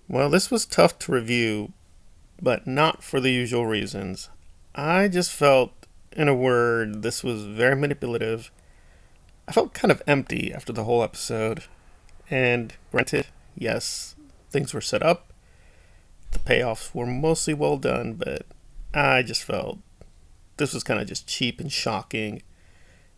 Well, this was tough to review, but not for the usual reasons. I just felt, in a word, this was very manipulative. I felt kind of empty after the whole episode. And granted, yes, things were set up, the payoffs were mostly well done, but I just felt this was kind of just cheap and shocking.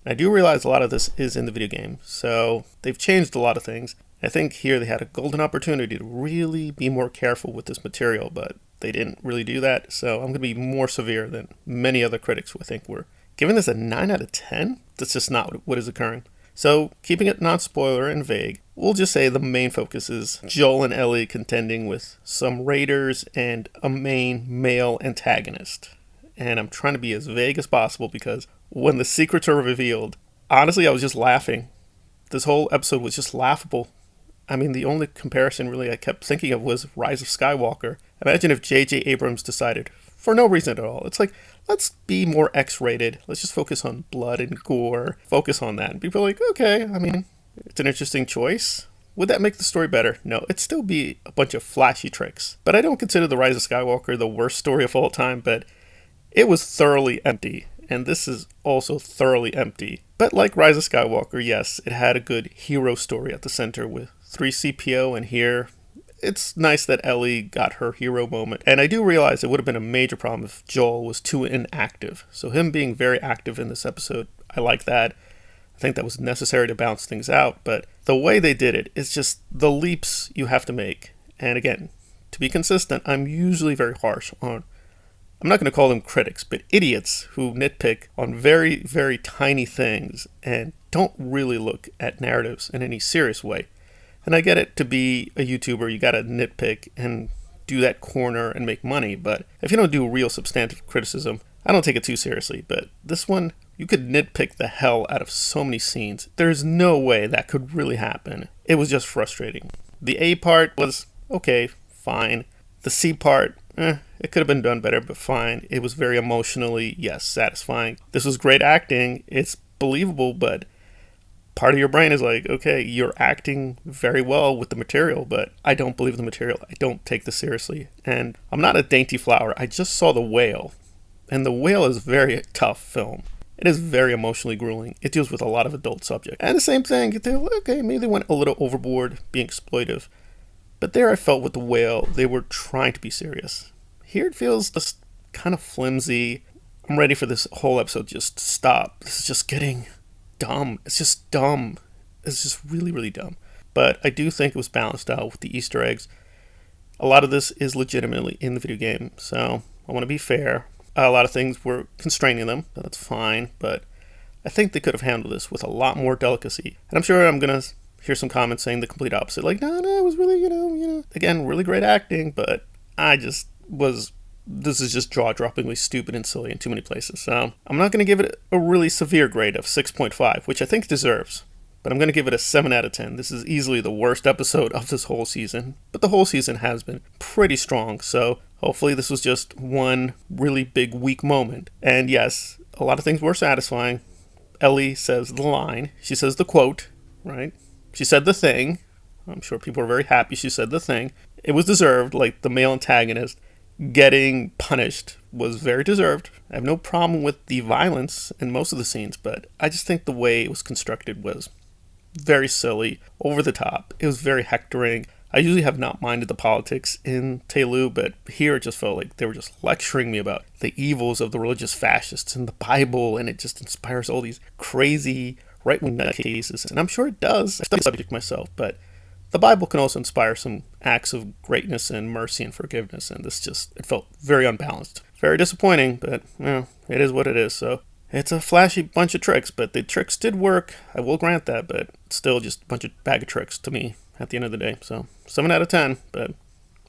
And I do realize a lot of this is in the video game, so they've changed a lot of things. I think here they had a golden opportunity to really be more careful with this material, but they didn't really do that, so I'm going to be more severe than many other critics would think were. Giving this a 9 out of 10? That's just not what is occurring. So, keeping it non-spoiler and vague, we'll just say the main focus is Joel and Ellie contending with some raiders and a main male antagonist. And I'm trying to be as vague as possible because when the secrets are revealed, honestly, I was just laughing. This whole episode was just laughable. I mean, the only comparison really I kept thinking of was Rise of Skywalker. Imagine if J.J. Abrams decided, for no reason at all, it's like, let's be more X-rated. Let's just focus on blood and gore. Focus on that. And people are like, okay, I mean, it's an interesting choice. Would that make the story better? No, it'd still be a bunch of flashy tricks. But I don't consider The Rise of Skywalker the worst story of all time, but it was thoroughly empty. And this is also thoroughly empty. But like Rise of Skywalker, yes, it had a good hero story at the center with 3CPO, and here it's nice that Ellie got her hero moment. And I do realize it would have been a major problem if Joel was too inactive. So him being very active in this episode, I like that. I think that was necessary to balance things out, but the way they did it is just the leaps you have to make. And again, to be consistent, I'm usually very harsh on, I'm not going to call them critics, but idiots who nitpick on very, very tiny things and don't really look at narratives in any serious way. And I get it, to be a YouTuber, you gotta nitpick and do that corner and make money, but if you don't do real substantive criticism, I don't take it too seriously. But this one, you could nitpick the hell out of so many scenes. There's no way that could really happen. It was just frustrating. The A part was okay, fine. The C part, it could have been done better, but fine. It was very emotionally, yes, satisfying. This was great acting. It's believable, but part of your brain is like, okay, you're acting very well with the material, but I don't believe the material. I don't take this seriously. And I'm not a dainty flower. I just saw The Whale. And The Whale is a very tough film. It is very emotionally grueling. It deals with a lot of adult subjects. And the same thing, okay, maybe they went a little overboard being exploitive. But there I felt with The Whale, they were trying to be serious. Here it feels just kind of flimsy. I'm ready for this whole episode just to stop. This is just getting dumb. It's just dumb. It's just really, really dumb. But I do think it was balanced out with the Easter eggs. A lot of this is legitimately in the video game, so I want to be fair. A lot of things were constraining them. That's fine, but I think they could have handled this with a lot more delicacy. And I'm sure I'm going to hear some comments saying the complete opposite. Like, no, it was really, again, really great acting, but I just was, this is just jaw-droppingly stupid and silly in too many places. So I'm not going to give it a really severe grade of 6.5, which I think it deserves. But I'm going to give it a 7 out of 10. This is easily the worst episode of this whole season. But the whole season has been pretty strong, so hopefully this was just one really big weak moment. And yes, a lot of things were satisfying. Ellie says the line. She says the quote, right? She said the thing. I'm sure people are very happy she said the thing. It was deserved, like the male antagonist getting punished was very deserved. I have no problem with the violence in most of the scenes, but I just think the way it was constructed was very silly, over the top. It was very hectoring. I usually have not minded the politics in TLOU, but here it just felt like they were just lecturing me about the evils of the religious fascists and the Bible, and it just inspires all these crazy right-wing cases, and I'm sure it does. I study the subject myself, but the Bible can also inspire some acts of greatness and mercy and forgiveness, and this just, it felt very unbalanced. Very disappointing, but, it is what it is, so it's a flashy bunch of tricks, but the tricks did work, I will grant that, but still just a bunch of bag of tricks to me at the end of the day, so 7 out of 10, but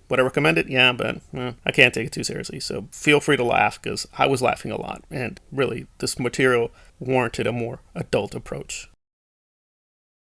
would I recommend it? Yeah, but I can't take it too seriously, so feel free to laugh, because I was laughing a lot, and really, this material warranted a more adult approach.